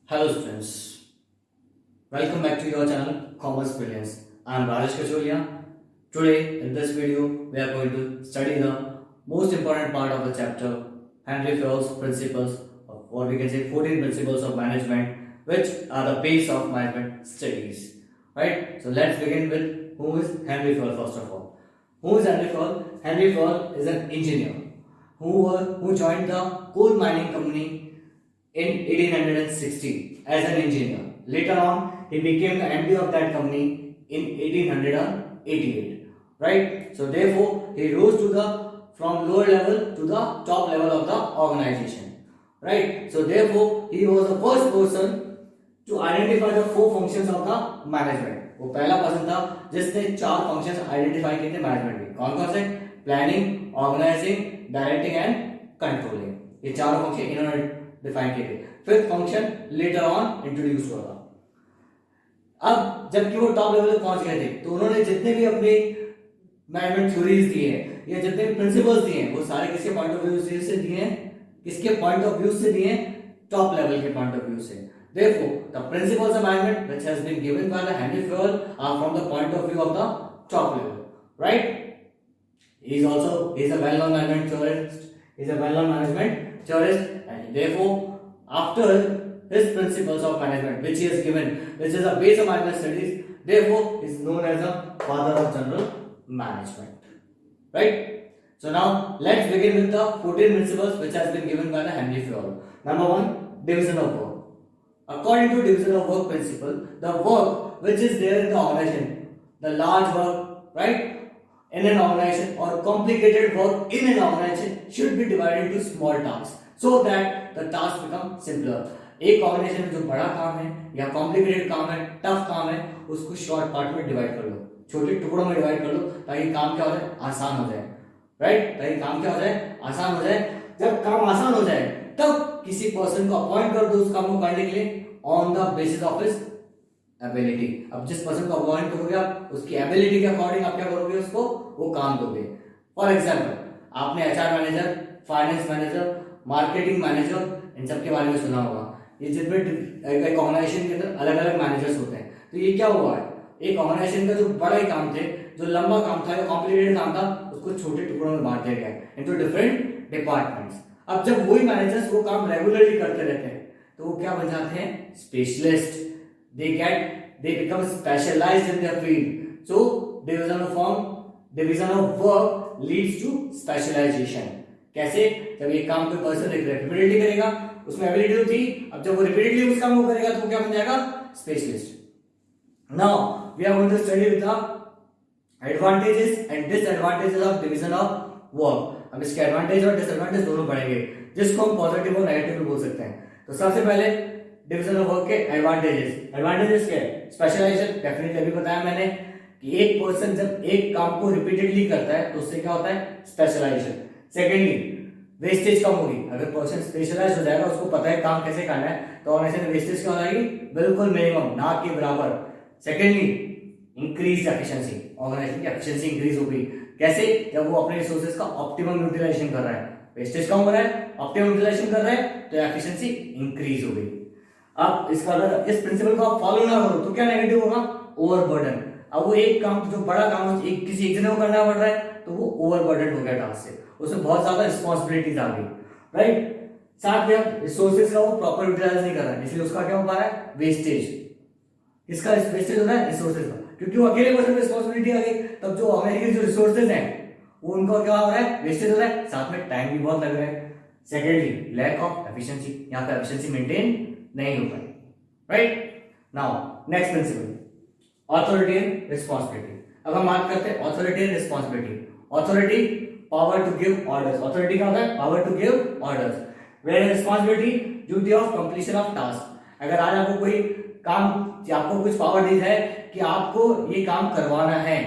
Hello students, welcome back to your channel Commerce Brilliance. I am Rajesh Kacholia. Today in this video we are going to study the most important part of the chapter, Henry Fayol's principles, or we can say 14 principles of management, which are the base of management studies. Right? So let's begin with who is Henry Fayol first of all. Who is Henry Fayol? Henry Fayol is an engineer who joined the coal mining company in 1860 as an engineer. Later on, he became the MD of that company in 1888. Right? So therefore, he rose to the from lower level to the top level of the organization. Right? So therefore, he was the first person to identify the four functions of the management. वो पहला person था जिसने चार functions identify किए थे management में. कौन कौन से? Planning, organising, directing and controlling. ये चारों फंक्शन इन्होंने डिफाइन किए थे. Fifth function later on introduce हुआ था. अब जबकि वो टॉप लेवल तक पहुंच गए थे तो उन्होंने जितने भी अपने मैनेजमेंट थ्योरीज दिए हैं या जितने भी प्रिंसिपल्स दिए हैं वो सारे किसके पॉइंट ऑफ व्यू से दिए हैं? किसके पॉइंट ऑफ व्यू से दिए हैं? टॉप लेवल के पॉइंट ऑफ व्यू से. Therefore, the principles of management which has been given by the Henry Fayol are from the point of view of the top level, right? He is a well-known management theorist. He is a well-known management theorist, and therefore, after his principles of management, which he has given, which is a base of management studies, therefore, he is known as the father of general management, right? So now, let's begin with the 14 principles which has been given by the Henry Fayol. Number one, division of work. According to division of work principle, the work which is there in the organization, the large work, right, in an organization or complicated work in an organization should be divided into small tasks so that the tasks become simpler. एक organisation में जो बड़ा काम है या complicated काम है, tough काम है, उसको शॉर्ट पार्ट में डिवाइड कर लो, छोटे टुकड़ों में डिवाइड कर लो ताकि काम क्या हो जाए? आसान हो जाए. राइट? ताकि काम क्या हो जाए? आसान हो जाए. जब काम आसान हो जाए तब किसी पर्सन को अपॉइंट कर दो उस काम को करने के लिए on the basis of his ability. अब जिस पर्सन को अपॉइंट करोगे आप उसकी एबिलिटी के अकॉर्डिंग आप क्या करोगे? उसको वो काम दोगे. फॉर एग्जांपल, आपने HR manager, finance manager, marketing manager, इन सब के बारे में सुना होगा. ये जितने एक ऑर्गेनाइजेशन के अंदर अलग अलग मैनेजर्स होते हैं. तो ये क्या हुआ है? एक ऑर्गेनाइजेशन का जो बड़ा ही काम थे, जो लंबा काम था, जो कॉम्प्लिकेटेड काम था, उसको छोटे टुकड़ों में बांट दिया गया इनटू डिफरेंट डिपार्टमेंट्स. अब जब वही मैनेजर्स वो काम रेगुलरली करते रहते हैं तो वो क्या बन जाते हैं? Specialist. they become specialized in their field. So division of work leads to specialization. कैसे? जब एक काम कोई पर्सन रिपीटेडली करेगा, उसमें एबिलिटी तो थी, अब जब वो रिपीटेडली उस काम को करेगा तो वो क्या बन जाएगा? Specialist. Now we are going to study with the advantages and disadvantages of division of work. अब इसके एडवांटेज और डिसएडवांटेज दोनों पढ़ेंगे, जिसको हम पॉजिटिव और नेगेटिव भी बोल सकते हैं. तो सबसे पहले डिवीजन ऑफ वर्क के एडवांटेजेस क्या है? स्पेशलाइजेशन. डेफिनेटली अभी बताया मैंने कि एक पर्सन जब एक काम को रिपीटेडली करता है तो उससे क्या होता है? स्पेशलाइजेशन. सेकेंडली, वेस्टेज कम होगी. अगर पर्सन स्पेशलाइज हो जाएगा, उसको पता है काम कैसे करना है, तो ऑर्गेनाइजेशन में वेस्टेज क्या हो जाएगी? बिल्कुल मिनिमम, ना के बराबर. Secondly, increase efficiency. ऑर्गेनाइजेशन की एफिशिएंसी इंक्रीज होगी. कैसे? जब वो अपने रिसोर्सेज का ऑप्टिमम यूटिलाइजेशन कर रहा है, वेस्टेज कम हो रहा है, ऑप्टिमम यूटिलाइजेशन कर रहा है, तो एफिशिएंसी इंक्रीज हो गई. अब इसका अगर इस प्रिंसिपल को आप फॉलो ना करो तो क्या नेगेटिव होगा? ओवरबर्डन. अब वो एक काम जो बड़ा काम है किसी एक जने को करना पड़ रहा है तो वो ओवरबर्डन हो गया टास्क से, उसमें बहुत ज्यादा रिस्पांसिबिलिटीज आ गई. राइट? साथ में रिसोर्सेज का वो प्रॉपर यूटिलाइज नहीं कर रहा है, इसलिए उसका क्या हो पा रहा है? वेस्टेज. किसका वेस्टेज हो रहा है? रिसोर्सेज का. क्योंकि वो अकेले पर्सन में रिस्पांसिबिलिटी आ गई, तब जो हमारे जो रिसोर्सेज हैं वो उनको क्या हो रहा है? वेस्टेज हो रहा है, साथ में टाइम भी बहुत लग रहा है. Secondly, lack of efficiency. यहाँ पे एफिशिएंसी मेंटेन नहीं हो पाई. Right? Now next principle, authority and responsibility. अब हम बात करते हैं authority and responsibility. Authority, power to give orders. Authority क्या होता है? Power to give orders. Where responsibility, duty of completion of task. अगर आज आपको कोई काम, आपको कुछ पावर दी जाए कि आपको ये काम करवाना है,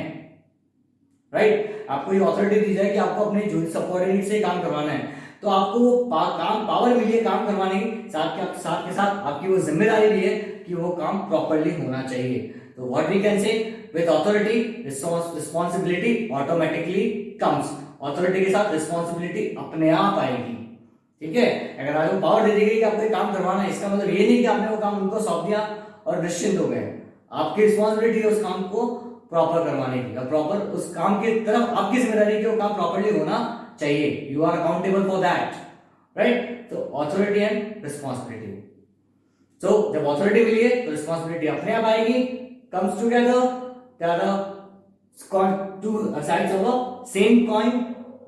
राइट? आपको ये ऑथोरिटी दी जाए कि आपको अपने जो सबऑर्डिनेट से काम करवाना है, तो आपको वो काम पावर मिली है काम करवाने की, साथ के साथ आपकी वो जिम्मेदारी भी है कि वो काम प्रॉपर्ली होना चाहिए. तो what we can say, with authority responsibility automatically comes. Authority के साथ रिस्पांसिबिलिटी अपने आप आएगी. ठीक है। अगर आपको पावर दे दी गई कि आपको ये काम करवाना है, इसका मतलब ये नहीं कि आपने वो काम उनको सौंप दिया और निश्चिंत हो गए। आपकी रिस्पॉन्सिबिलिटी है उस काम को प्रॉपर करवाने की, और प्रॉपर उस काम की तरफ आपकी जिम्मेदारी है कि वो काम प्रॉपरली होना चाहिए। You are accountable for that, right. तो ऑथोरिटी एंड रिस्पॉन्सिबिलिटी। सो जब ऑथोरिटी मिली है तो रिस्पॉन्सिबिलिटी अपने आप आएगी, comes together, they are the two sides of a same coin.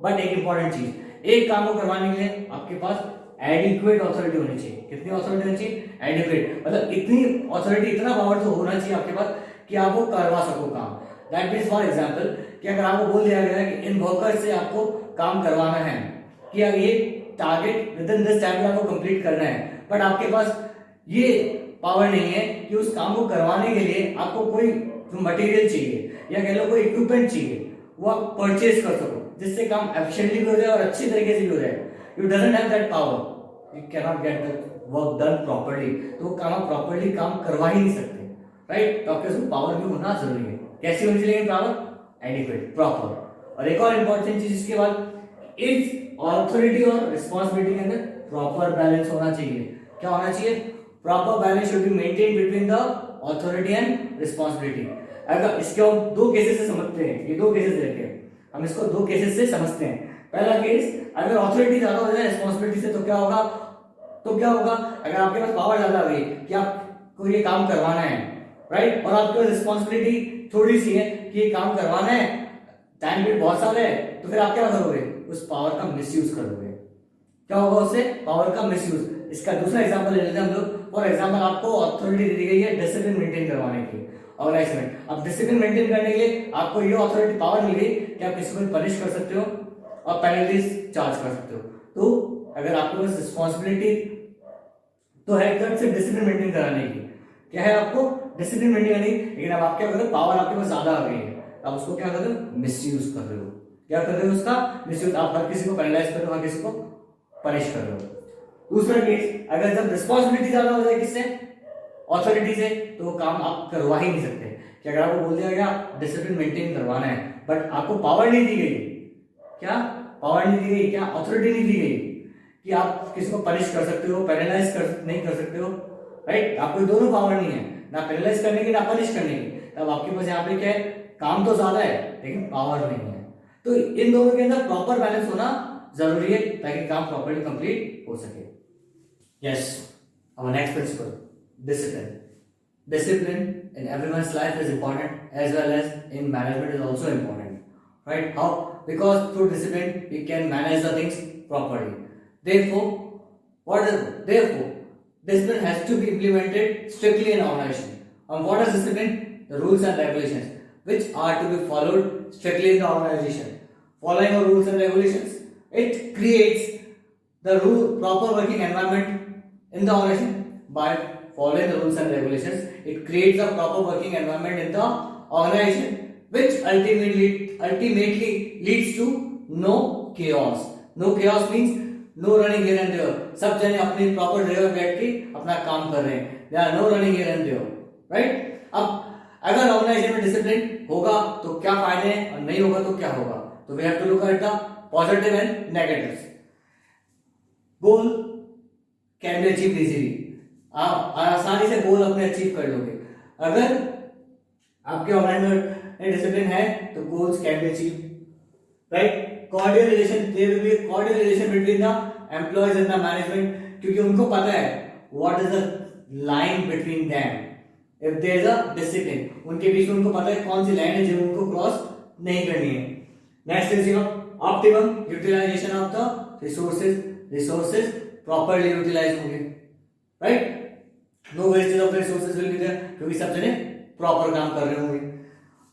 But एक इंपॉर्टेंट चीज, एक काम को करवाने के लिए आपके पास एडिक्वेट ऑथोरिटी होनी चाहिए। कितनी ऑथोरिटी होनी चाहिए? एडिक्वेट, मतलब इतनी ऑथोरिटी, इतना पावर तो होना चाहिए आपके पास कि आप वो करवा सको काम। दैट मीन्स फॉर एग्जांपल कि अगर आपको बोल दिया गया है कि इन वर्कर्स से आपको काम करवाना है, कि अगर ये target with in this time में आपको कंप्लीट करना है, बट आपके पास ये पावर नहीं है कि उस काम को करवाने के लिए आपको कोई मटेरियल चाहिए या कह लो कोई इक्विपमेंट चाहिए, वो आप परचेज कर सको जिससे काम एफिशिएंटली भी हो जाए और अच्छी तरीके से भी हो जाए। You doesn't have that power, you can not get the work done properly. तो वो काम आप प्रॉपर्ली काम करवा ही नहीं सकते, राइट। तो आपके पास पावर भी होना जरूरी है। कैसी होनी चाहिए पावर? Adequate, proper. और एक और इंपॉर्टेंट चीज इसके बाद, इस ऑथोरिटी और रिस्पॉन्सिबिलिटी के अंदर प्रॉपर बैलेंस होना चाहिए। क्या होना चाहिए? Proper balance should be maintain between the authority and responsibility. अगर इसके हम दो केसेस से समझते हैं, ये दो केसेस रहते हैं, हम इसको दो केसेस से समझते हैं। पहला केस, अगर ऑथोरिटी ज्यादा हो जाए रिस्पॉन्सिबिलिटी से तो क्या होगा? अगर आपके पास पावर ज्यादा आ गई कि आपको ये काम करवाना है, राइट, और आपके पास रिस्पॉन्सिबिलिटी थोड़ी सी है कि ये काम करवाना है, टाइम भी बहुत सारा है, तो फिर आप क्या करोगे? उस पावर का मिसयूज करोगे। क्या होगा उससे? पावर का मिसयूज। इसका दूसरा एग्जांपल ले लेते हैं हम लोग। फॉर एग्जांपल, आपको अथॉरिटी दी गई है डिसिप्लिन मेंटेन करवाने की ऑर्गेनाइजेशन में। अब डिसिप्लिन मेंटेन करने के लिए आपको ये अथॉरिटी पावर मिल गई कि आप किसी को पनिश कर सकते हो और पेनल्टीज चार्ज कर सकते हो। तो अगर आपके पास रिस्पॉन्सिबिलिटी तो है एकदम से डिसिप्लिन मेंटेन कराने की, क्या है आपको? डिसिप्लिन मेंटेन करनी, लेकिन अब आप क्या कर रहे हो? पावर आपके पास ज्यादा आ गई है, आप उसको क्या कर रहे हो? मिसयूज कर रहे हो। क्या कर रहे हो? उसका मिसयूज। आप हर किसी को पेनलाइज कर रहे हो, हर किसी को पनिश कर रहे हो। दूसरा केस, अगर जब रिस्पॉन्सिबिलिटी ज्यादा हो जाए किससे? ऑथोरिटी से, तो वो काम आप करवा ही नहीं सकते। कि अगर आपको बोल दिया गया डिसिप्लिन मेंटेन करवाना है, बट आपको पावर नहीं दी गई, क्या पावर नहीं दी गई? क्या ऑथोरिटी नहीं दी गई कि आप किसी को पनिश कर सकते हो, पेनलाइज नहीं कर सकते हो, राइट। आपको दोनों पावर नहीं है, ना पेनलाइज करने की ना पनिश करने की। तब आपके पास यहाँ पे क्या है? काम तो ज्यादा है लेकिन पावर नहीं है। तो इन दोनों के अंदर प्रॉपर बैलेंस होना जरूरी है ताकि काम प्रॉपर्ली कंप्लीट हो सके। Yes, our next principle, discipline. Discipline in everyone's life is important as well as in management is also important, right? How? Because through discipline we can manage the things properly. Therefore, discipline has to be implemented strictly in organization. And what is discipline? The rules and regulations which are to be followed strictly in the organization. Following the rules and regulations, it creates the proper working environment in the organization. By following the rules and regulations, it creates a proper working environment in the organization, which ultimately leads to no chaos. No chaos means no running here and there. सब जने अपनी proper जगह पर बैठ के अपना काम कर रहे हैं। There are no running here and there, right? अब अगर ऑर्गेनाइजेशन में डिसिप्लिन होगा तो क्या फायदे हैं और नहीं होगा तो क्या होगा? तो we have to look at the positive and negatives. Goal can be achieved easily. आप आसानी से गोल अपने अचीव कर लोगे अगर आपके ऑर्गेनाइजेशन में डिसिप्लिन है, तो goals can be achieve, right. Cordial relation, there will be cordial relation between the employees and the management, क्योंकि उनको पता है what is the line between them. If there is a discipline, उनके बीच में उनको पता है कौन सी लाइन है जो उनको क्रॉस नहीं करनी है। Next is your optimum utilisation of the resources properly utilise होंगे, right. No wastage of the resources will be there, क्योंकि सब जने प्रॉपर काम कर रहे होंगे।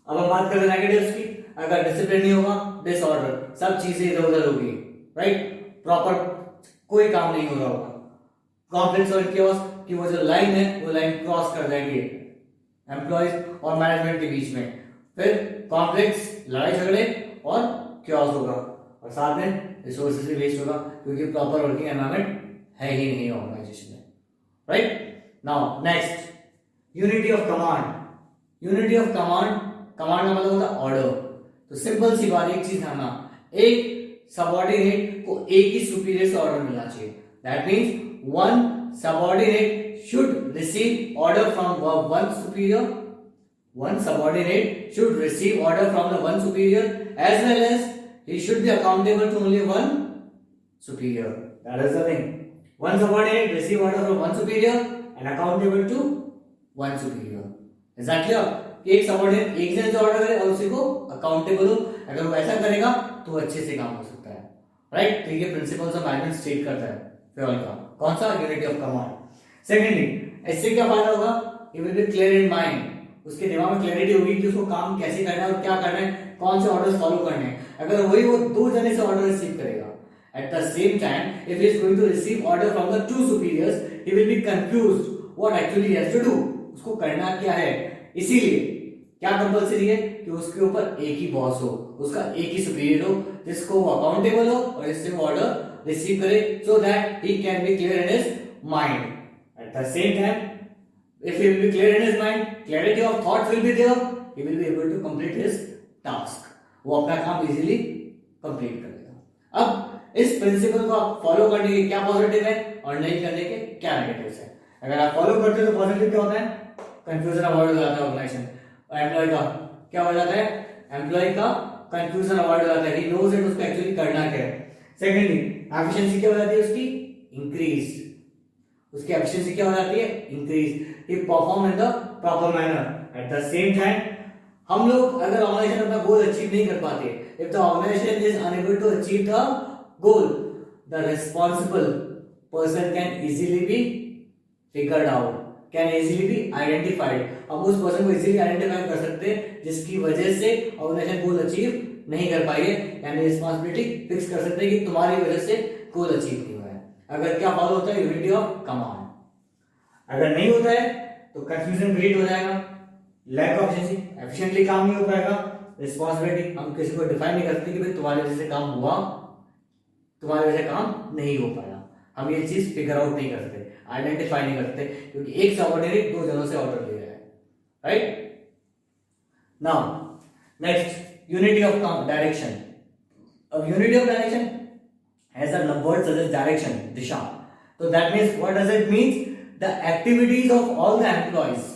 अब हम बात करें नेगेटिव्स की। अगर डिसिप्लिन नहीं होगा, डिसऑर्डर, सब चीजें इधर उधर होगी, राइट, प्रॉपर कोई काम नहीं हो रहा होगा। कॉन्फ्लिक्ट्स और chaos कि वो जो लाइन है वो लाइन क्रॉस कर देंगे एम्प्लॉयज और मैनेजमेंट के बीच में, फिर कॉन्फ्लिक्ट्स, लड़ाई झगड़े और chaos होगा, और साथ में रिसोर्सेज भी वेस्ट होगा क्योंकि प्रॉपर वर्किंग एनवायरनमेंट है ही नहीं ऑर्गेनाइजेशन में, right. Now next, unity of command. Unity of command, command का मतलब होता है ऑर्डर। तो सिंपल सी बात, एक चीज ध्यान, एक सबऑर्डिनेट को एक ही सुपीरियर से ऑर्डर मिलना चाहिए। That means one subordinate should receive order from one superior, one subordinate should receive order from the one superior as well as he should be accountable to only one superior. That is the thing. One subordinate receive order from one superior and accountable to one superior. Is that clear? एक subordinate एक जन से order करे और उसी को accountable हो, अगर वो ऐसा करेगा तो अच्छे से काम हो सकता है, राइट? तो ये प्रिंसिपल्स ऑफ मैनेजमेंट स्टेट करता है फ्यूल का, कौन सा? Unity of command. सेकेंडली, इससे क्या फायदा होगा? ही will B clear in mind, उसके दिमाग में क्लैरिटी होगी कि उसको काम कैसे करना है और क्या करना है, कौन से ऑर्डर्स फॉलो करने हैं। अगर वही वो दो जने से ऑर्डर रिसीव करेगा, at the same time if he is going to receive order from the two superiors, he will be confused what actually he has to do, उसको करना क्या है। इसीलिए क्या कंपलसरी है कि उसके ऊपर एक ही बॉस हो, उसका एक ही सुपीरियर हो, जिसको वो अकाउंटेबल हो और जिससे वो ऑर्डर रिसीव करे, सो that he can be clear in his mind. Eight the same time if he will be clear in his mind, clarity of thoughts will be there, he will be able to complete his task, वो अपना काम easily complete करेगा। अब इस principal को आप follow करने के क्या पॉजिटिव है और नहीं करने के क्या नेगेटिव्स है। अगर आप फॉलो करते हो तो पॉजिटिव क्या होता है? कंफ्यूजन अवॉइड हो जाता है ऑर्गेनाइजेशन, और एम्प्लॉय का क्या हो जाता है? एम्प्लॉय का कंफ्यूजन अवॉइड हो जाता है, ही नोज इट, उसको एक्चुअली करना क्या है। सेकेंडली, एफिशिएंसी क्या हो जाती है उसकी? इंक्रीज, उसकी एफिशिएंसी क्या हो जाती है? Increase. He perform in the proper manner. At the same time, हम लोग अगर ऑर्गेनाइजेशन अपना गोल अचीव नहीं कर पाते, if the organization is unable to achieve the goal, the responsible person can easily be figured out, can easily be identified. हम उस person को easily identify कर सकते हैं जिसकी वजह से ऑर्गेनाइजेशन गोल अचीव नहीं कर पाई है, यानी रिस्पॉन्सिबिलिटी फिक्स कर सकते हैं कि तुम्हारी वजह से गोल अचीव नहीं हुआ है। अगर क्या फॉलो होता है? Unity of command. अगर नहीं होता है तो कंफ्यूजन क्रिएट हो जाएगा, लैक ऑफ एफिशिएंसी, एफिशिएंटली काम नहीं हो पाएगा, रिस्पांसिबिलिटी, हम किसी को डिफाइन नहीं करते कि भाई तुम्हारी वजह से काम हुआ, तुम्हारी वजह से काम नहीं हो पाया। हम ये चीज फिगर आउट नहीं करते, आइडेंटिफाई नहीं करते, क्योंकि एक सबऑर्डिनेट दो जनों से ऑर्डर ले रहा है, right? Now next, unity of direction. अब unity of direction has a word such as direction, दिशा। तो that means what does it means? The activities of all the employees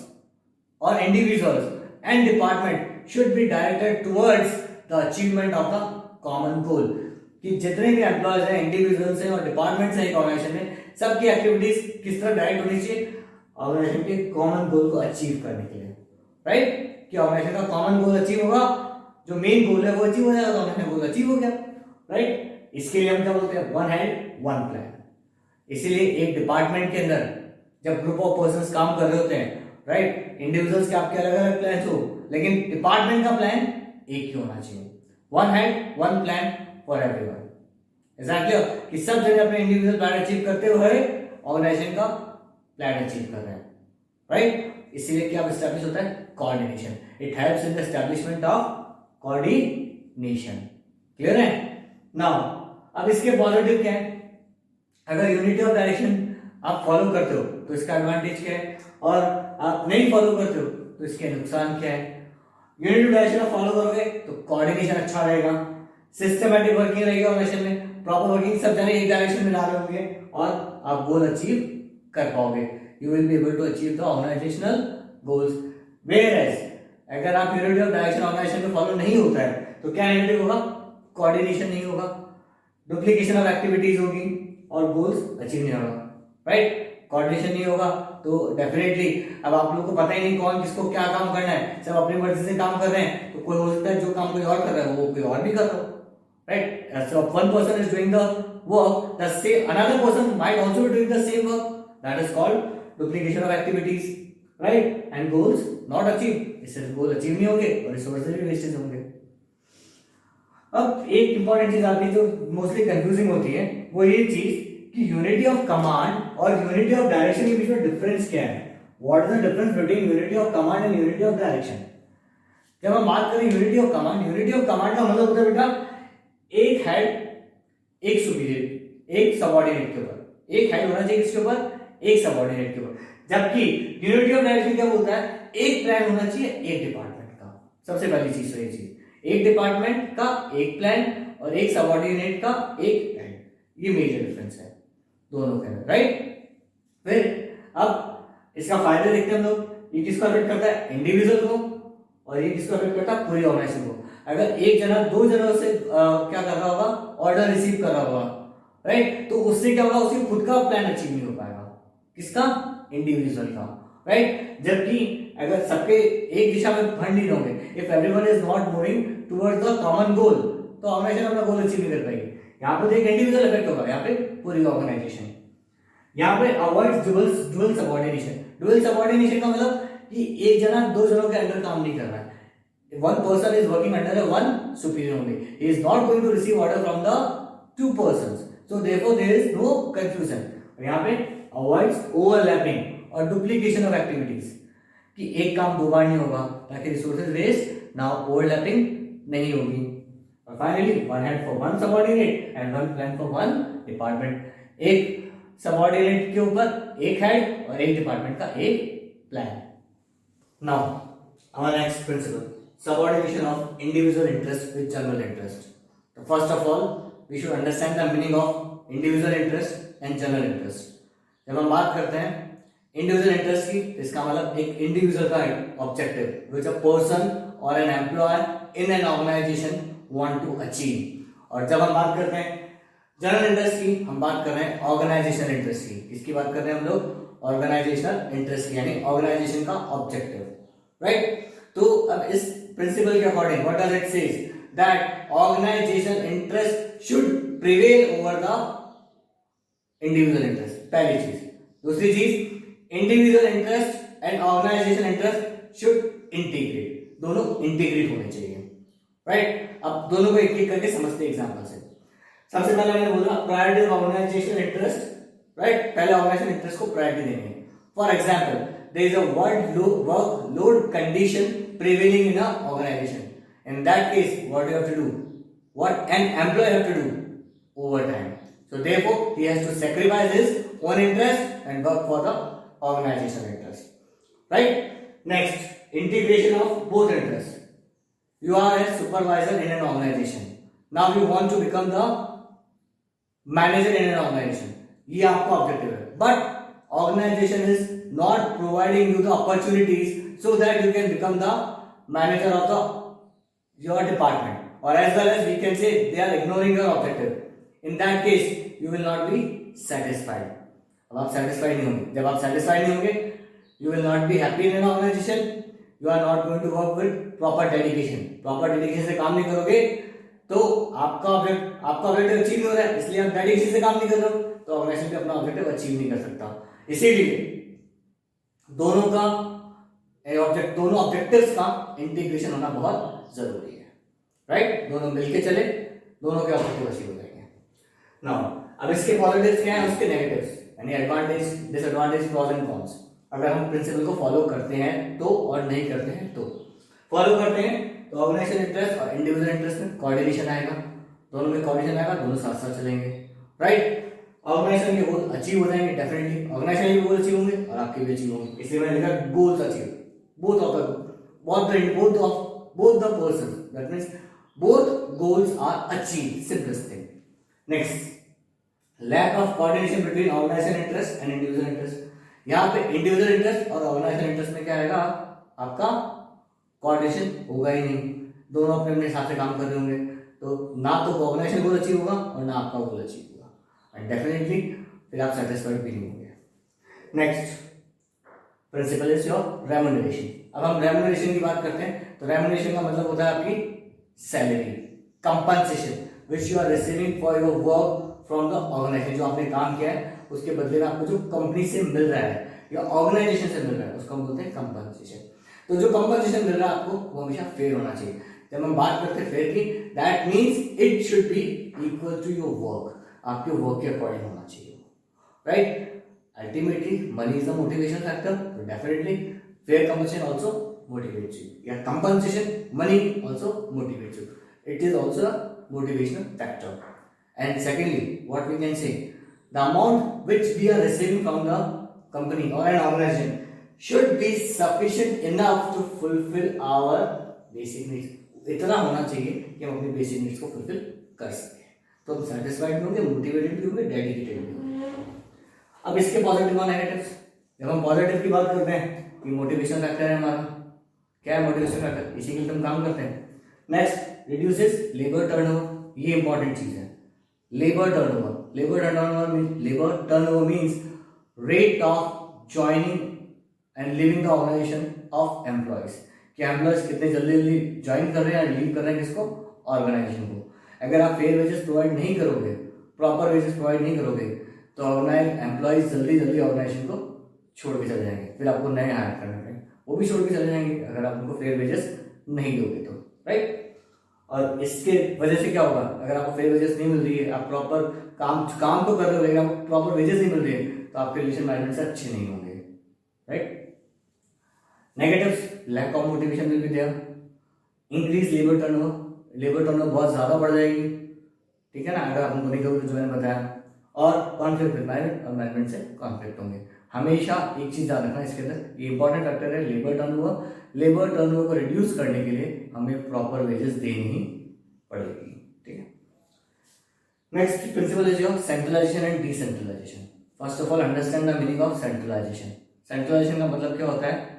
or individuals and department should be directed towards the achievement of the common goal. कि जितने भी employees हैं, individuals हैं और departments हैं एक ऑर्गेनाइजेशन में, सबकी एक्टिविटीज किस तरह डायरेक्ट होनी चाहिए? ऑर्गेनाइजेशन के कॉमन गोल को अचीव करने के लिए, राइट? कि ऑर्गेनाइजेशन का कॉमन गोल अचीव होगा, जो मेन गोल है वो अचीव हो जाएगा तो ऑर्गेनाइजेशन गोल अचीव हो गया, राइट? इसके लिए हम क्या बोलते हैं? One hand one plan. इसीलिए एक डिपार्टमेंट के अंदर जब ग्रुप ऑफ पर्संस काम कर रहे होते हैं, राइट, इंडिविजुअल्स के आपके अलग अलग प्लान हो, लेकिन डिपार्टमेंट का प्लान एक ही होना चाहिए। One hand one plan for everyone. Is that clear? कि सब जगह अपने इंडिविजुअल प्लान अचीव करते हुए ऑर्गेनाइजेशन का प्लान अचीव कर रहे हैं, राइट? इसीलिए क्या एस्टैब्लिश होता है? Coordination. It helps in the establishment of coordination. Clear है? नाउ अब इसके पॉजिटिव क्या है? अगर यूनिटी ऑफ डायरेक्शन आप फॉलो करते हो तो इसका एडवांटेज क्या है, और आप नहीं फॉलो करते हो तो इसके नुकसान क्या है? यूनिटी ऑफ डायरेक्शन आप फॉलो करोगे तो कोऑर्डिनेशन अच्छा रहेगा, सिस्टमैटिक वर्किंग रहेगी ऑर्गेनाइजेशन में, प्रॉपर वर्किंग, सब जने एक डायरेक्शन में जा रहे होंगे और आप गोल अचीव कर पाओगे। You will be able to achieve the organisational goals. Whereas अगर आप यूनिटी ऑफ डायरेक्शन ऑर्गेनाइजेशन में फॉलो नहीं होता है तो क्या नेगेटिव होगा? कोऑर्डिनेशन नहीं होगा, डुप्लीकेशन ऑफ एक्टिविटीज होगी और गोल्स अचीव नहीं होगा, राइट? कोऑर्डिनेशन नहीं होगा तो डेफिनेटली अब आप लोगों को पता ही नहीं कौन किसको क्या काम करना है, सब अपनी मर्जी से काम कर रहे हैं, तो कोई हो सकता है जो काम कोई और कर रहा है वो कोई और भी कर रहा हो, right? So one person is doing the work, the same another person might also be doing the same work. That is called duplication of activities, right? And goals not achieved. इससे गोल अचीव नहीं होंगे और resources भी wastage होंगे। अब एक important चीज आती है जो मोस्टली कंफ्यूजिंग होती है, वो ये चीज कि यूनिटी ऑफ कमांड और यूनिटी ऑफ डायरेक्शन के बीच में डिफरेंस क्या है? What is the difference between unity of command and unity of direction? जब हम बात करें यूनिटी ऑफ कमांड का मतलब होता है बेटा एक हेड एक सुपीरियर, एक सबऑर्डिनेट के ऊपर, एक हेड होना चाहिए इसके ऊपर, एक सबऑर्डिनेट के ऊपर। जबकि यूनिटी ऑफ डायरेक्शन क्या बोलता है? एक प्लान होना चाहिए एक डिपार्टमेंट का। सबसे पहली चीज तो ये चीज, एक डिपार्टमेंट का एक प्लान और एक सबऑर्डिनेट का एक हेड, ये मेजर डिफरेंस है दोनों के अंदर, राइट। फिर अब इसका फायदा देखते हैं हम लोग, ये किसको अफेक्ट करता है, इंडिविजुअल को, और ये किसको अफेक्ट करता है, पूरी ऑर्गेनाइजेशन को। अगर एक जना दो जनों से क्या कर रहा होगा, ऑर्डर रिसीव कर रहा होगा, राइट, तो उससे क्या होगा, उसकी खुद का प्लान अचीव नहीं हो पाएगा, किसका, इंडिविजुअल का, राइट। जबकि अगर सबके एक दिशा में फंड नहीं होंगे, if everyone is not moving towards the common goal, तो ऑर्गेनाइजेशन अपना गोल अचीव नहीं कर पाएगी। यहाँ पे एक इंडिविजुअल इफेक्ट होगा, यहाँ पे पूरी ऑर्गेनाइजेशन। यहाँ पे avoid dual subordination. Dual subordination का मतलब कि एक जना दो जनों के अंडर काम नहीं कर रहा है, one person is working under a one superior only, he is not going to receive order from the two persons, so therefore there is no confusion। और यहाँ पे avoids overlapping और duplication of activities, कि एक काम दो बार नहीं होगा, ताकि रिसोर्सेज वेस्ट ना, ओवरलैपिंग नहीं होगी। और finally one hand for one subordinate and one plan for one department, एक सबऑर्डिनेट के ऊपर एक हेड और एक डिपार्टमेंट का एक plan. Now our next principle, subordination of individual interest with general interest. So first of all, we should understand the meaning of individual interest and general interest. जब हम बात करते हैं इंडिविजुअल इंटरेस्ट की, इसका मतलब एक इंडिविजुअल का ऑब्जेक्टिव विच अ पर्सन और an employer in an organisation want to achieve. और जब हम बात करते हैं जनरल इंटरेस्ट की, हम बात कर रहे हैं ऑर्गेनाइजेशनल इंटरेस्ट की। किसकी बात कर रहे हैं हम लोग, ऑर्गेनाइजेशनल इंटरेस्ट की, यानी ऑर्गेनाइजेशन का ऑब्जेक्टिव, राइट। तो अब इस प्रिंसिपल के according what does it says, that organisation interest should prevail over the individual interest, पहली चीज। दूसरी चीज, individual interest and organisation interest should integrate, दोनों इंटीग्रेट होने चाहिए, राइट। अब दोनों को एक एक करके समझते हैं एग्जांपल से। सबसे पहले मैंने बोला priority of organisational interest, right, पहले ऑर्गेनाइजेशन इंटरेस्ट को प्रायोरिटी देंगे। For example, there is a workload condition prevailing in an organization. In that case, what you have to do? What an employee have to do? Overtime. So therefore, he has to sacrifice his own interest and work for the organizational interest. Right? Next, integration of both interests. You are a supervisor in an organization. Now you want to become the manager in an organization. ये आपका objective है, but organization is not providing you the opportunities so that you can become the manager of your department, or as well as we can say they are ignoring your objective. In that case you will not be satisfied. अब आप satisfied नहीं होंगे, जब आप satisfied नहीं होंगे you will not be happy in an organization, you are not going to work with proper dedication. Proper dedication से काम नहीं करोगे तो आपका ऑब्जेक्टिव अचीव नहीं हो रहा है, इसलिए आप डेडिकेशन से काम नहीं कर रहे हो, तो ऑर्गेनाइजेशन भी अपना ऑब्जेक्टिव अचीव नहीं कर सकता। इसीलिए दोनों ऑब्जेक्टिव्स का इंटीग्रेशन होना बहुत जरूरी है, राइट। दोनों मिलके चले, दोनों के ऑब्जेक्टिव अचीव हो जाएंगे। नाउ अब इसके पॉजिटिव्स क्या हैं, उसके नेगेटिव्स, यानी advantage, disadvantage, pros and cons. अगर हम प्रिंसिपल को फॉलो करते हैं तो, और नहीं करते हैं तो। फॉलो करते हैं तो ऑर्गेनाइजेशन इंटरेस्ट और इंडिविजुअल इंटरेस्ट में कोऑर्डिनेशन आएगा, दोनों में कोऑर्डिनेशन आएगा, दोनों साथ साथ चलेंगे, राइट। ऑर्गेनाइजेशन के गोल अचीव हो जाएंगे, डेफिनेटली ऑर्गेनाइजेशन के गोल अचीव होंगे और आपके भी अचीव होंगे, इसलिए मैंने लिखा goals achieve, both the persons, that means both goals are achieved, simplest thing. Next, lack of coordination between organizational interest and individual interest. यहाँ पे इंडिविजुअल इंटरेस्ट और ऑर्गेनाइजेशन इंटरेस्ट में क्या आएगा, आपका कोऑर्डिनेशन होगा ही नहीं, दोनों अपने अपने हिसाब से काम कर रहे होंगे, तो ना तो ऑर्गेनाइजेशन गोल अचीव होगा और ना आपका गोल अचीव होगा, एंड डेफिनेटली फिर आप सेटिस्फाइड भी नहीं होंगे। Next principle is your remuneration. अब हम रेम्यूनरेशन की बात करते हैं तो रेम्यूनरेशन का मतलब होता है आपकी salary, compensation which you are receiving for your work from the organisation. जो आपने काम किया है उसके बदले में आपको जो कंपनी से मिल रहा है या ऑर्गेनाइजेशन से मिल रहा है उसको हम बोलते हैं कंपनसेशन। तो जो कंपनसेशन मिल रहा है आपको वो हमेशा फेयर होना चाहिए। जब हम बात करते हैं फेयर की, that means it should be equal to your work, आपके वर्क के अकॉर्डिंग होना चाहिए, right. Ultimately, money is the motivation factor. So definitely, fair compensation also motivates you. Yeah, compensation, money also motivates you. It is also a motivational factor. And secondly, what we can say, the amount which we are receiving from the company or an organization should be sufficient enough to fulfill our basic needs. इतना होना चाहिए कि हम अपनी basic needs को fulfill कर सके। तो हम सेटिस्फाइड भी होंगे, मोटिवेटेड भी होंगे, डेडिकेटेड भी होंगे। अब इसके पॉजिटिव और नेगेटिव्स, जब हम पॉजिटिव की बात करते हैं कि मोटिवेशन फैक्टर है हमारा, क्या है मोटिवेशन फैक्टर, इसी के लिए हम काम करते हैं। नेक्स्ट, रिड्यूसेस लेबर टर्नओवर, ये इंपॉर्टेंट चीज है। Labour turnover means rate of joining and living the organisation of employees, कि एम्प्लॉयज कितने जल्दी जल्दी ज्वाइन कर रहे हैं, लीव कर रहे हैं किसको, ऑर्गेनाइजेशन को। अगर आप फेयर वेजेस प्रोवाइड नहीं करोगे, प्रॉपर वेजेस प्रोवाइड नहीं करोगे, तो एम्प्लॉयज जल्दी जल्दी ऑर्गेनाइजेशन को छोड़ के चले जाएंगे, फिर आपको नए हायर करने पड़ेंगे, वो भी छोड़ के चले जाएंगे अगर आप उनको फेयर वेजेस नहीं दोगे तो, राइट। और इसके वजह से क्या होगा, अगर आपको फेयर वेजेस नहीं मिल रही है, आप प्रॉपर काम तो कर रहे हो लेकिन आपको प्रॉपर वेजेस नहीं मिल रही है, तो आपके रिलेशन मैनेजमेंट से अच्छे नहीं होंगे, right. Negatives, lack of motivation will be there, increase labour turnover बहुत ज्यादा बढ़ जाएगी, ठीक है ना, अगर आप उनको नहीं करोगे जो मैंने बताया। और कॉन्फ्लिक्ट विद मैनेजमेंट और मैनेजमेंट से कॉन्फ्लिक्ट होंगे। हमेशा एक चीज याद रखना इसके अंदर, ये इंपॉर्टेंट फैक्टर है लेबर टर्नओवर को रिड्यूस करने के लिए हमें प्रॉपर वेजेस देनी ही पड़ेगी, ठीक है। Next principle is your centralisation and decentralisation. First of all understand the meaning of centralisation. Centralisation का मतलब क्या होता है,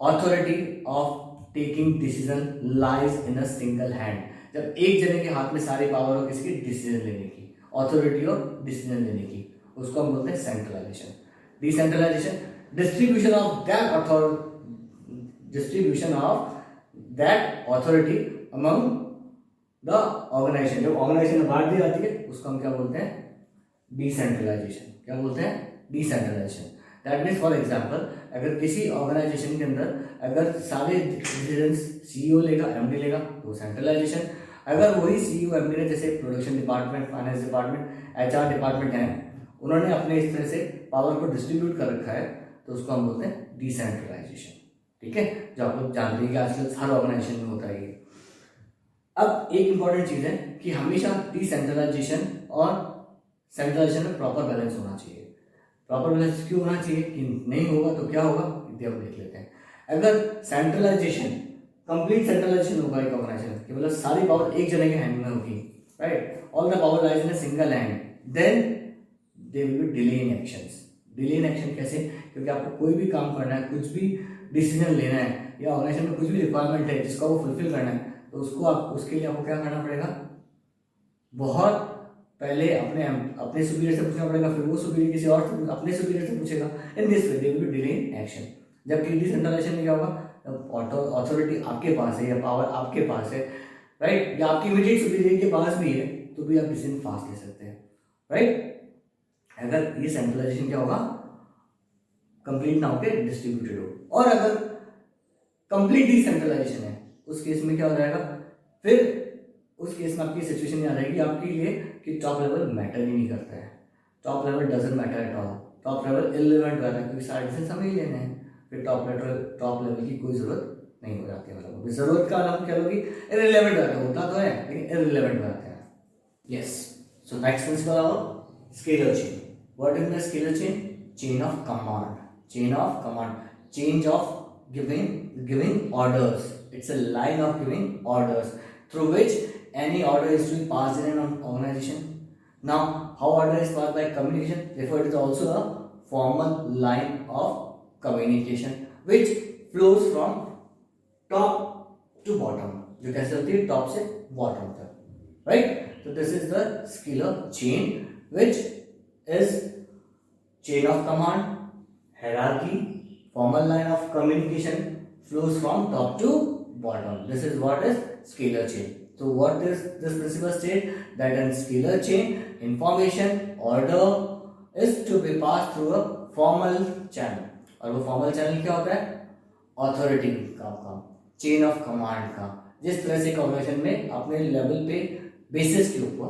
authority of taking decision lies in a single hand, जब एक जने के हाथ में सारी पावर हो किसकी, डिसीजन लेने की, ऑथोरिटी ऑफ डिसीजन लेने की, उसको हम बोलते हैं centralisation. Decentralisation, distribution of that authority among the organisation, जब ऑर्गेनाइजेशन में बांट दी जाती है उसको हम क्या बोलते हैं, डिसेंट्रलाइजेशन। क्या बोलते हैं, decentralisation. That means for example, अगर किसी ऑर्गेनाइजेशन के अंदर अगर सारे डिसीजन सीईओ लेगा, एमडी लेगा, तो सेंट्रलाइजेशन। अगर वही सीईओ एमडी ने, जैसे production department, finance department, HR department है, उन्होंने अपने इस तरह से पावर को डिस्ट्रीब्यूट कर रखा है, तो उसको हम बोलते हैं डिसेंट्रलाइजेशन, ठीक है, जो आप लोग जानते हैं कि आजकल हर ऑर्गेनाइजेशन में होता है ये। अब एक इंपॉर्टेंट चीज है कि हमेशा डिसेंट्रलाइजेशन और सेंट्रलाइजेशन में प्रॉपर बैलेंस होना चाहिए। प्रॉपर बैलेंस क्यों होना चाहिए, कि नहीं होगा तो क्या होगा, ये हम देख लेते हैं। अगर सेंट्रलाइजेशन, कंप्लीट सेंट्रलाइजेशन होगा एक ऑर्गेनाइजेशन की, मतलब सारी पावर एक जने के हैंड में होगी, right, all the power lies in a single hand, then they will be delay in actions. Delay in action कैसे, क्योंकि आपको कोई भी काम करना है, कुछ भी डिसीजन लेना है, या ऑर्गेनाइजेशन में कुछ भी रिक्वायरमेंट है जिसका वो फुलफिल करना है, तो उसके लिए आपको क्या करना पड़ेगा, बहुत पहले अपने सुपीरियर से पूछना पड़ेगा, फिर वो सुपीरियर किसी और से अपने सुपीरियर से पूछेगा। In this way they will be delay in action. जबकि डिसेंट्रलाइजेशन में क्या होगा, ऑथोरिटी आपके पास है या पावर आपके पास है, राइट, या आपकी इमीडिएट सुपीरियर के पास भी है, तो भी आप डिसीजन फास्ट ले सकते हैं, राइट। अगर ये सेंट्रलाइजेशन क्या होगा, कंप्लीट ना होकर डिस्ट्रीब्यूटेड हो। और अगर कंप्लीट डिसेंट्रलाइजेशन है, उस केस में क्या हो जाएगा, फिर उस केस में आपकी सिचुएशन ये आ जाएगी आपके लिए कि टॉप लेवल मैटर ही नहीं करता है, top level doesn't matter at all, top level irrelevant रहता है, क्योंकि सारे डिसीजन हमें ही लेने हैं, फिर टॉप लेवल की कोई जरूरत नहीं हो जाती है, मतलब जरूरत का नाम क्या होगी, इररिलेवेंट रहता है, होता तो है लेकिन इररिलेवेंट रहता है। यस, सो नेक्स्ट प्रिंसिपल आओ, scalar chain. What is the scalar chain, chain of command, change of giving orders. It's a line of giving orders through which any order is to be passed in an organization. Now, how order is passed by communication, therefore it is also a formal line of communication which flows from top to bottom. जो कैसे होती है, top से bottom तक, right? So this is the scalar chain, which is chain of command, hierarchy, formal line of communication, flows from top to bottom. This is what is scalar chain. So what is this principle state, that in scalar chain information order is to be passed through a formal channel. और वो formal channel क्या होता है, authority का काम, chain of command का। जिस तरह से एक ऑर्गेनाइजेशन में अपने लेवल पे बेसिस के ऊपर,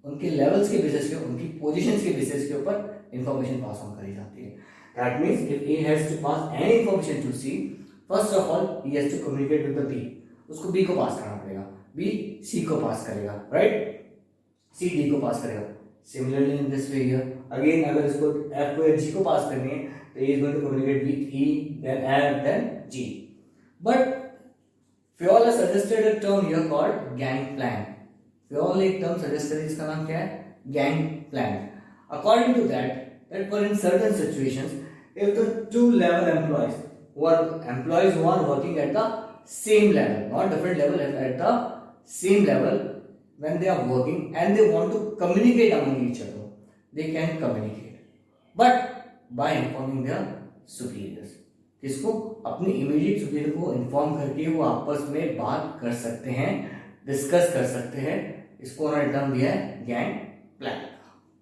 उनके लेवल्स के बेसिस के, उनकी पोजीशंस के बेसिस के ऊपर इंफॉर्मेशन पास ऑन करी जाती है। That means if A has to pass any information to C, first of all he has to communicate with the B. उसको B को पास करना पड़ेगा, B C को पास करेगा, right? C D को पास करेगा। Similarly in this way here, again अगर इसको F को G को पास करनी है, तो he is going to communicate with E, then F, then G. But Fiola suggested a term here called gang plan. फियोल एक टर्म सजेस्ट करे जिसका नाम क्या है, gang plank. According to that for in certain situations if the two level employees who are working at the same level, not different level, at the same level, when they are working and they want to communicate among each other, they can communicate, but by informing their superiors. इसको अपने immediate superior को inform करके वो आपस में बात कर सकते हैं, डिस्कस कर सकते हैं. इसको उन्होंने टर्म दिया है gang plank.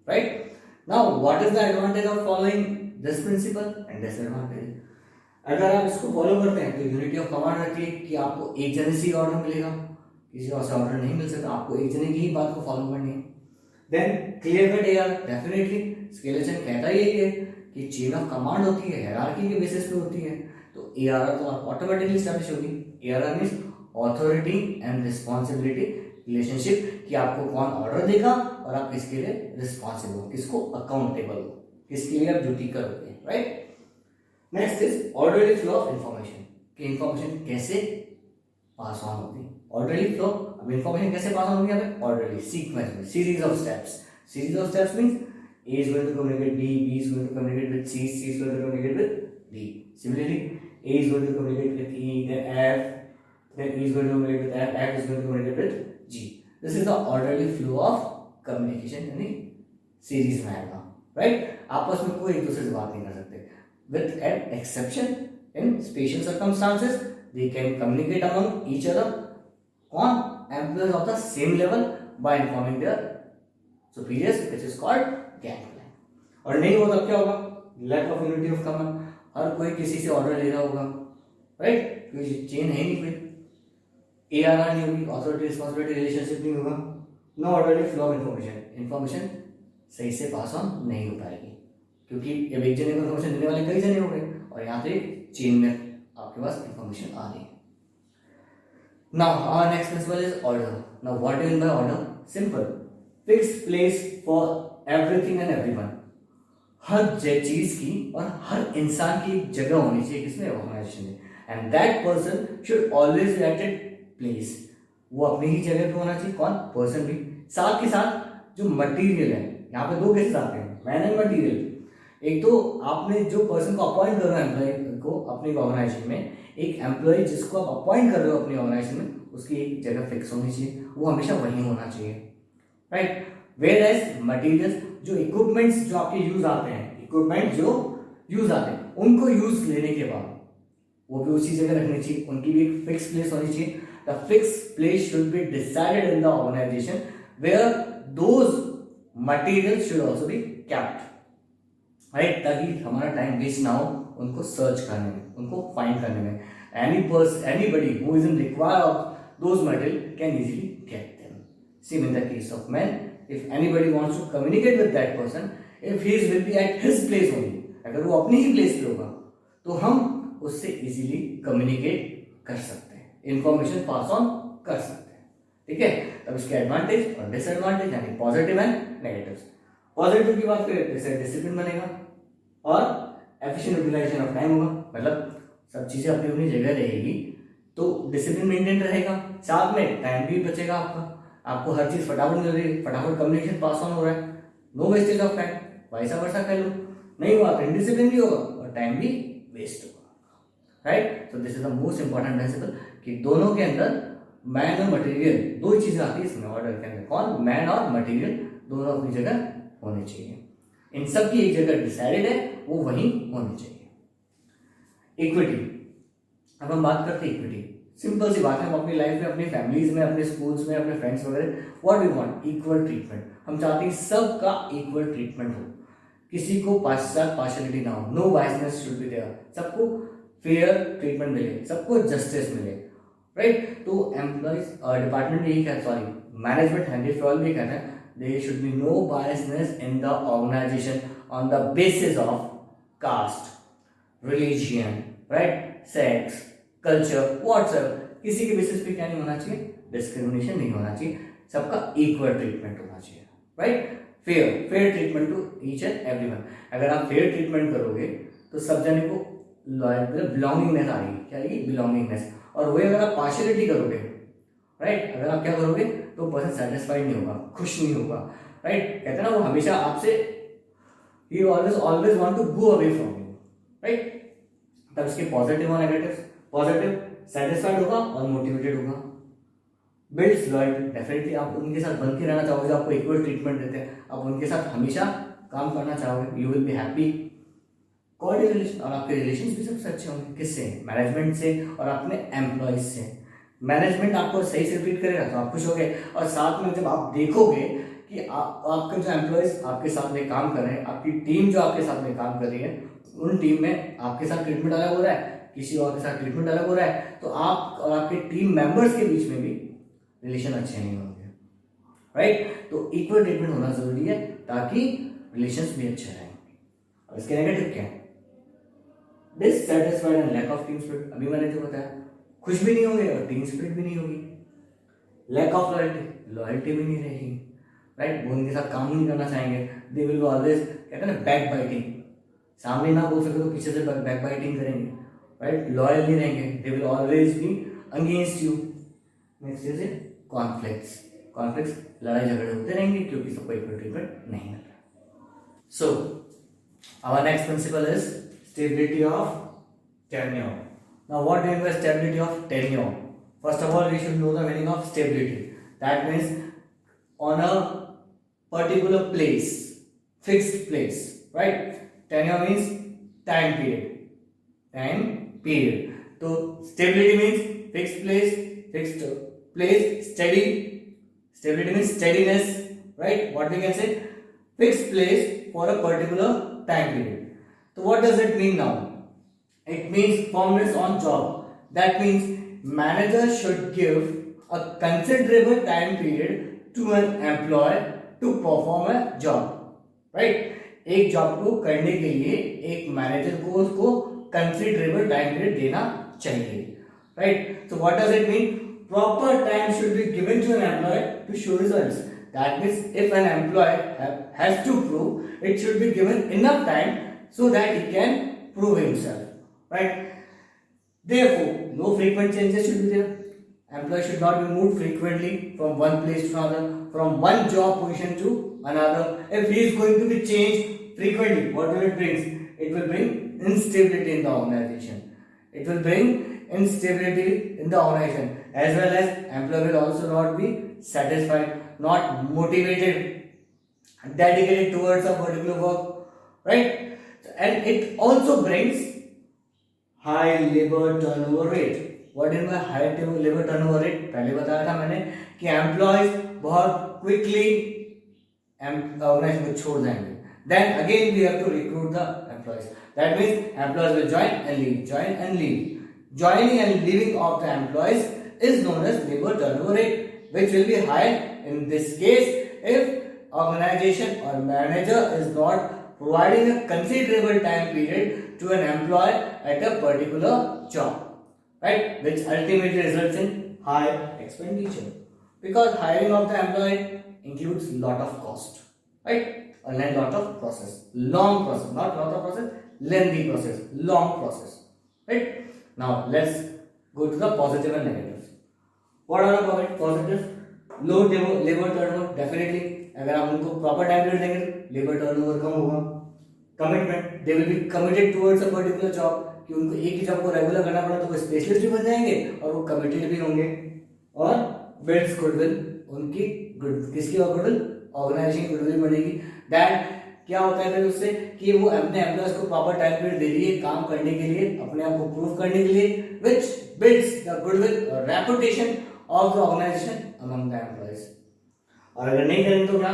Right now what is the advantage of following this principle and disadvantage? अगर आप इसको फॉलो करते हैं तो यूनिटी ऑफ कमांड रहती है कि आपको एक जने से ही ऑर्डर मिलेगा, किसी और से ऑर्डर नहीं मिल सकता, आपको एक जने की ही बात को फॉलो करनी है. Then clear cut AR, definitely skeleton कहता यही है कि चेन ऑफ कमांड होती है, हायरार्की के बेसिस पे होती है, तो एआरआर तो ऑटोमेटिकली एस्टैब्लिश होगी. ARR means authority and responsibility relationship, कि आपको कौन ऑर्डर देगा और आप किसके लिए रिस्पॉन्सिबल हो, किसको अकाउंटेबल हो, किसके लिए आप ड्यूटी करोगे. Right next is orderly flow of information, कि इंफॉर्मेशन कैसे पास ऑन होती है. ऑर्डरली फ्लो, अब इंफॉर्मेशन कैसे पास ऑन होगी यहाँ पे, ऑर्डरली सीक्वेंस में, series of steps means A is going to communicate B is going to communicate with C is going to communicate with D. Similarly, A is going to communicate with E, then F, then E is going to communicate with F is going to communicate with G. This is the orderly flow of communication यानी series में आएगा. Right आपस में कोई एक दूसरे से बात नहीं कर सकते. With an exception in special circumstances, they can communicate among each other. कौन? Employees of the same level by informing their superiors, which is called gang plank. और नहीं हो तब क्या होगा, lack of unity of command. हर कोई किसी से ऑर्डर ले रहा होगा. राइट कोई चेन है नहीं, कोई एआरआर नहीं होगी, अथॉरिटी रिस्पांसिबिलिटी रिलेशनशिप नहीं होगा, no orderly flow of information सही से पास ऑन नहीं हो पाएगी, क्योंकि अब एक जने को इंफॉर्मेशन देने वाले कई जने हो गए और यहाँ पे चेन में आपके पास इंफॉर्मेशन आ रही है. Now our next principle is order. Now what do you mean by order? Simple, fixed place for everything and everyone. हर चीज की और हर इंसान की एक जगह होनी चाहिए किसमें, ऑर्गेनाइजेशन में. And that person should always be at place. वो अपनी ही जगह पे होना चाहिए. कौन? पर्सन भी. साथ के साथ जो मटेरियल है, यहाँ पे दो केसेस आते हैं, मैन एंड मटेरियल. एक तो आपने जो पर्सन को अपॉइंट कर रहे हो एम्प्लॉय को अपनी ऑर्गेनाइजेशन में, एक एम्प्लॉय जिसको आप अपॉइंट कर रहे हो अपनी ऑर्गेनाइजेशन में, उसकी एक जगह फिक्स होनी चाहिए, वो हमेशा वहीं होना चाहिए. राइट वेयर एज मटीरियल्स, जो इक्विपमेंट्स जो आपके यूज आते हैं, इक्विपमेंट जो यूज आते हैं उनको यूज लेने के बाद वो भी उसी जगह रखनी चाहिए, उनकी भी एक फिक्स प्लेस होनी चाहिए. The fix place should be decided in the organisation where those materials should also be kept. Right ताकि हमारा टाइम वेस्ट ना हो उनको सर्च करने में, उनको फाइंड करने में. Anybody who is in require of those material can easily get them. Same in the case of man. If anybody wants to communicate with that person, if he will be at his place only, अगर वो अपनी ही place पे होगा तो हम उससे easily communicate कर सकते हैं, इंफॉर्मेशन पास ऑन कर सकते हैं. ठीक है, तब इसके एडवांटेज और डिसएडवांटेज यानी पॉजिटिव एंड नेगेटिव्स. पॉजिटिव की बात करें जैसे डिसिप्लिन बनेगा और एफिशिएंट यूटिलाइजेशन ऑफ टाइम होगा. मतलब सब चीजें अपनी अपनी जगह रहेगी तो डिसिप्लिन मेंटेन रहेगा, साथ में टाइम भी बचेगा आपका. आपको हर चीज फटाफट मिल रही है, फटाफट कम्युनिकेशन पास ऑन हो रहा है, नो वेस्टेज ऑफ टाइम. वैसा वर्षा कर लो, नहीं हुआ तो इनडिसिप्लिन भी होगा और टाइम भी वेस्ट होगा. Right so this is the most important principle कि दोनों के अंदर मैन और मटेरियल दो ही चीजें आती है इसमें ऑर्डर के अंदर. कौन? मैन और मटेरियल दोनों अपनी जगह होनी चाहिए. इन सब की एक जगह डिसाइडेड है, वो वहीं होनी चाहिए. इक्विटी, अब हम बात करते हैं इक्विटी. सिंपल सी बात है, हम अपनी लाइफ में, अपनी फैमिलीज में, अपने स्कूल्स में, अपने फ्रेंड्स वगैरह, what we want, equal treatment. हम चाहते हैं सबका इक्वल ट्रीटमेंट हो, किसी को पार्शियलिटी ना हो, no biasness should be there, सबको फेयर ट्रीटमेंट मिले, सबको जस्टिस मिले. राइट तो एम्प्लॉइज डिपार्टमेंट यही कहता, सॉरी मैनेजमेंट हैंडी फ्यूल भी कहते हैं, there should be no biasness in the organization on the basis of caste, religion, right, sex, culture, whatsoever. किसी के बेसिस पे क्या नहीं होना चाहिए, डिस्क्रिमिनेशन नहीं होना चाहिए, सबका इक्वल ट्रीटमेंट होना चाहिए. Right fair treatment to each and everyone. अगर आप फेयर ट्रीटमेंट करोगे तो सब जने को बिलोंगिंगनेस आएगी. क्या आएगी? बिलोंगिंगनेस. और वही अगर आप पार्शियलिटी करोगे, राइट अगर आप क्या करोगे तो पर्सन सेटिस्फाइड नहीं होगा, खुश नहीं होगा, राइट। कहते हैं ना वो हमेशा आपसे he always want to go away from you, right. तब इसके पॉजिटिव और नेगेटिव, पॉजिटिव सेटिस्फाइड होगा और मोटिवेटेड होगा। बिल्ड्स लॉयल्टी, डेफिनेटली आप उनके साथ बन के रहना चाहोगे, जो आपको इक्वल ट्रीटमेंट देते हैं, आप उनके साथ हमेशा काम करना चाहोगे, you will be happy. Coordination, और आपके रिलेशंस भी सबसे अच्छे होंगे, किससे, मैनेजमेंट से और अपने एम्प्लॉयज से। मैनेजमेंट आपको सही से ट्रीट करेगा तो आप खुश होगे, और साथ में जब आप देखोगे कि आपके जो एम्प्लॉयज आपके साथ में काम कर रहे हैं, आपकी टीम जो आपके साथ में काम कर रही है, उन टीम में आपके साथ ट्रीटमेंट अलग हो रहा है, किसी और के साथ ट्रीटमेंट अलग हो रहा है, तो आप और आपके टीम मेंबर्स के बीच में भी रिलेशन अच्छे नहीं होंगे, राइट। तो इक्वल ट्रीटमेंट होना जरूरी है ताकि रिलेशंस भी अच्छे रहें। और इसके नेगेटिव क्या है, dissatisfied and lack of team spirit. अभी मैंने जो बताया, खुश भी नहीं होंगे और टीम स्पिरिट भी नहीं होगी। लैक ऑफ लॉयल्टी, लॉयल्टी भी नहीं रहेगी, राइट। वो उनके साथ काम नहीं करना चाहेंगे, दे विल ऑलवेज, कहते हैं ना बैक बाइटिंग, सामने ना बोल सके तो पीछे से बैक बाइटिंग करेंगे, राइट। लॉयल नहीं रहेंगे, they will always be against you. Next is conflicts, conflicts लड़ाई झगड़े होते रहेंगे क्योंकि सबको इक्वल ट्रीटमेंट नहीं मिल रहा। So our next principle is stability of tenure. Now what do you mean by stability of tenure? First of all we should know the meaning of stability. That means on a particular place, fixed place, right? Tenure means time period, time period. So stability means fixed place, steady. Stability means steadiness, right? What we can say, fixed place for a particular time period. So what does it mean now? It means firmness on job. That means manager should give a considerable time period to an employee to perform a job, right? एक job को करने के लिए एक manager को उसको considerable time period देना चाहिए, right. So what does it mean? Proper time should be given to an employee to show results. That means if an employee has to prove, it should be given enough time so that he can prove himself, right. Therefore, no frequent changes should be there. Employee should not be moved frequently from one place to another, from one job position to another. If he is going to be changed frequently, what will it bring? It will bring instability in the organization. It will bring instability in the organization, as well as employee will also not be satisfied, not motivated, dedicated towards a particular work, right? And it also brings high labor turnover rate. What is my high labor turnover rate? पहले बताया था मैंने कि employees बहुत quickly organisation को छोड़ देंगे. Then again we have to recruit the employees. That means employees will join and leave, join and leave. Joining and leaving of the employees is known as labor turnover rate, which will be high in this case if organization or manager is not providing a considerable time period to an employee at a particular job, right? Which ultimately results in high expenditure, because hiring of the employee includes lot of cost, right? A lot of process, long process, not lot of process, lengthy process, long process, right? Now let's go to the positive and negatives. What are the positives? Low labor turnover, definitely. अगर आप उनको proper time period देंगे, labour turnover कम होगा. Commitment, they will be committed towards a particular job, कि उनको एक ही job को regular करना पड़ा तो वो स्पेशलिस्ट भी बन जाएंगे और वो कमिटेड भी होंगे. और बिल्ड्स गुडविल, उनकी किसकी गुडविल? ऑर्गेनाइजेशन की गुडविल बनेगी. दैट क्या होता है फिर उससे कि वो अपने एम्प्लॉयज को प्रॉपर टाइम पीरियड दे रही है काम करने के लिए, अपने आप को प्रूव करने के लिए, which builds the goodwill reputation of the organisation among the employees. और अगर नहीं करेंगे तो क्या?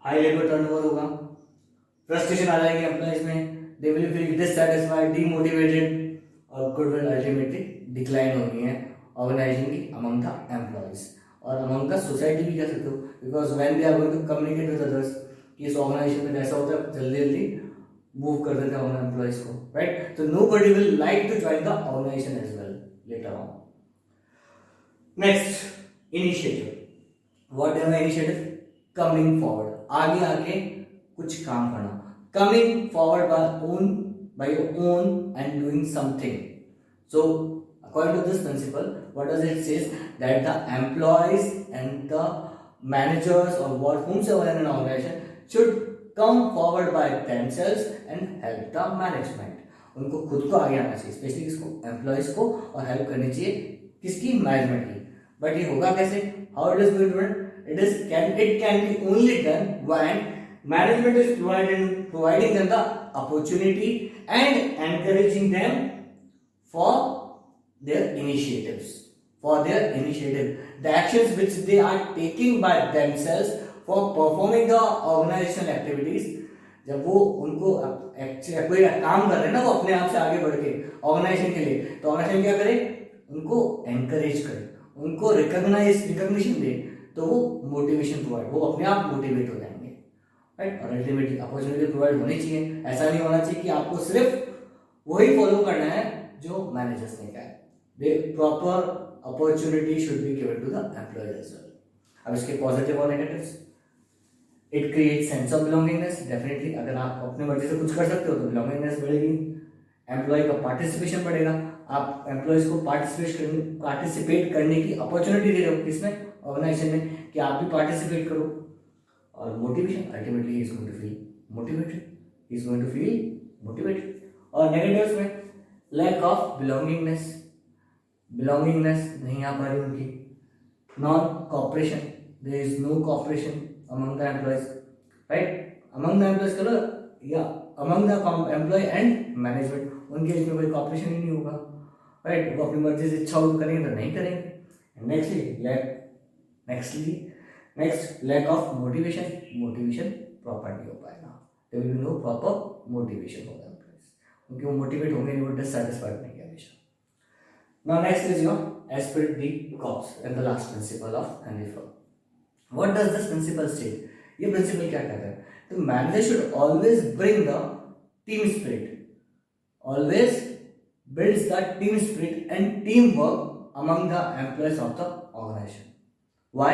हाई लेबर टर्नओवर होगा, फ्रस्ट्रेशन आ जाएगी एम्प्लॉयज में, they will feel dissatisfied, demotivated, और गुडविल अल्टीमेटली डिक्लाइन होनी है ऑर्गेनाइजेशन की अमंग द एम्प्लॉयज और अमंग द सोसाइटी भी कह सकते हो, because when they are going to communicate with others, इस ऑर्गेनाइजेशन में ऐसा होता है जल्दी जल्दी मूव कर देते हैं एम्प्लॉयज को, राइट? तो nobody will like to join the organisation as well later on. Next, initiative. What is my initiative? Coming forward, आगे आके कुछ काम करना. Coming forward by your own and doing something. So according to this principle, what does it says? That the employees and the managers or what whomsoever in an organization should come forward by themselves and help the management. उनको खुद को आगे आना चाहिए, specially किसको, employees को, और help करनी चाहिए किसकी, मैनेजमेंट की. बट ये होगा कैसे, how it is going to done, it can be only done when management is providing them the opportunity and encouraging them for their initiatives, the actions which they are taking by themselves for performing the organizational activities. जब वो उनको कोई काम कर रहे हैं ना, वो अपने आप से आगे बढ़ के ऑर्गेनाइजेशन के लिए, तो ऑर्गेनाइजेशन क्या करे, उनको एनकरेज करे, उनको रिकॉग्निशन दे, तो वो मोटिवेशन प्रोवाइड, वो अपने आप मोटिवेट हो जाएंगे, राइट. और अल्टीमेटली अपॉर्चुनिटी प्रोवाइड होनी चाहिए. ऐसा नहीं होना चाहिए कि आपको सिर्फ वही फॉलो करना है जो मैनेजर्स ने कहा है. The proper opportunity should be given to the employees as well. अब इसके पॉजिटिव और negatives. It creates sense of belongingness. Definitely अगर आप अपने मर्जी से कुछ कर सकते हो तो belongingness बढ़ेगी, एम्प्लॉय का पार्टिसिपेशन बढ़ेगा, आप एम्प्लॉयज को पार्टिसिपेट करने की अपॉर्चुनिटी दे रहे हो किसमें, ऑर्गेनाइजेशन में, कि आप भी पार्टिसिपेट करो. और motivation, ultimately he is going to feel motivated. और नेगेटिव्स में लैक ऑफ बिलोंगिंगनेस नहीं आ पा रही उनकी, non cooperation, there is no cooperation among the employees, right, among the employees करो या among the employee and management, उनके बीच में कोई कॉपरेशन ही नहीं होगा, राइट. वो अपनी मर्जी से इच्छा करेंगे तो नहीं करेंगे. Next lack of motivation proper नहीं हो पाएगा. There will be no proper motivation for the employees, उनके वो मोटिवेट होंगे नहीं, वो डिससैटिस्फाइड नहीं है हमेशा. Now next is your Spirit the cause and the last principle of Henry Ford. What does this principle state? ये प्रिंसिपल क्या कहता है, तो manager should always bring the team spirit, always builds the team spirit and teamwork among the employees of the organization. Why?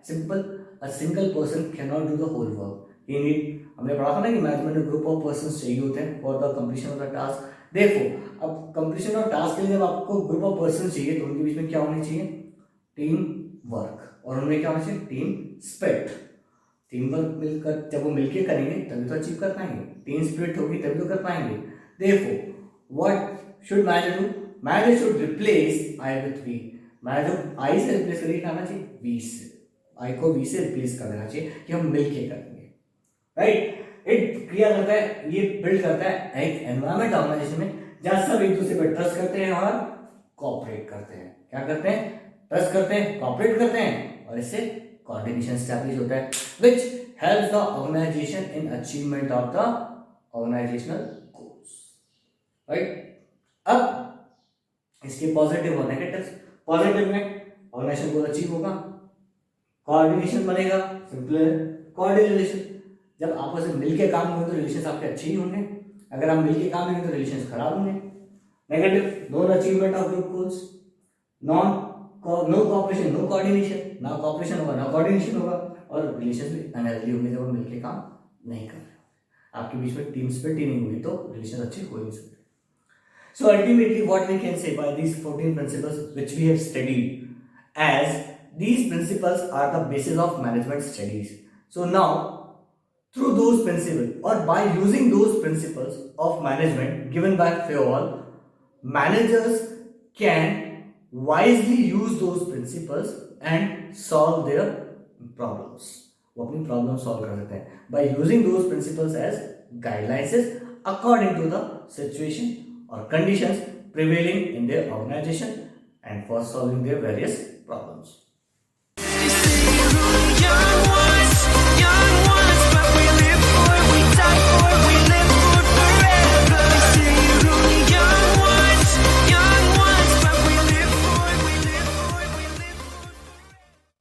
Simple. A single person cannot do the whole work. He need, हमने पढ़ा था ना कि management में group of persons चाहिए होते हैं for the completion of the task. Therefore अब कंप्लीशन ऑफ टास्क के लिए जब आपको ग्रुप ऑफ पर्सन्स चाहिए तो उनके बीच में क्या होनी चाहिए, टीम वर्क, और उनमें क्या होना चाहिए, टीम स्पिरिट. टीम वर्क मिलकर जब वो मिलके करेंगे तभी तो अचीव कर पाएंगे, टीम स्पिरिट होगी तभी तो कर पाएंगे. Therefore what should manager do, manager should replace I with we. Manager I से रिप्लेस करिए, क्या आना चाहिए, वी से, आई को वी से रिप्लेस कर देना चाहिए कि हम मिलके करेंगे, राइट. इट क्रिया करता है, ये बिल्ड करता है एक एनवायरमेंट ऑर्गेनाइजेशन में जहां सब एक दूसरे पर ट्रस्ट करते हैं और कोऑपरेट करते हैं. क्या करते हैं, ट्रस्ट करते हैं, कोऑपरेट करते हैं, और इससे कोऑर्डिनेशन एस्टैब्लिश होता है, which helps the organisation in achievement of the organisational goals, right. अब इसके पॉजिटिव और नेगेटिव्स. पॉजिटिव में ऑर्गेनाइजेशन गोल अचीव होगा, कोऑर्डिनेशन बनेगा, सिंपल कोऑर्डिनेशन. जब आपस में मिलकर काम होंगे तो रिलेशंस आपके अच्छे ही होंगे, अगर आप मिलकर काम नहीं होंगे तो रिलेशंस खराब होंगे. Negative, non achievement of group goals, no cooperation, no coordination, ना कोऑपरेशन होगा ना कोऑर्डिनेशन होगा, और रिलेशंस भी अनहेल्दी होंगे जब हम मिलकर काम नहीं कर रहे हो. आपके बीच में टीम स्पिरिट ही नहीं होगी तो रिलेशन अच्छे हो नहीं सकते. So ultimately what we can say by these 14 principles which we have studied, as these principles are the basis of management studies. So now through those principles or by using those principles of management given by Fayol, managers can wisely use those principles and solve their problems. वो अपनी problem solve कर सकते हैं by using those principles as guidelines according to the situation or conditions prevailing in their organization and for solving their various problems.